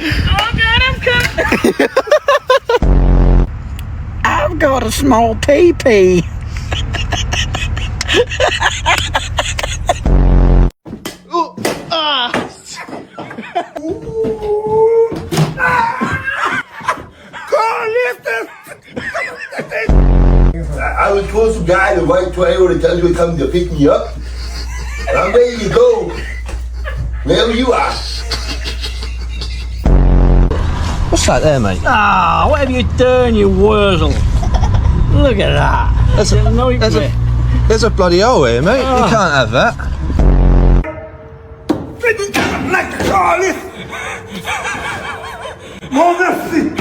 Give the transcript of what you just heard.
Oh God, I'm coming. I've got a small pee-pee. I was told some guy in a white Toyota tells you coming to pick me up. And I'm ready to go. Wherever you are. What's that there, mate? Ah, what have you done, you wurzel? Look at that. There's a bloody hole here, mate. You can't have that. Like to call it. More mercy.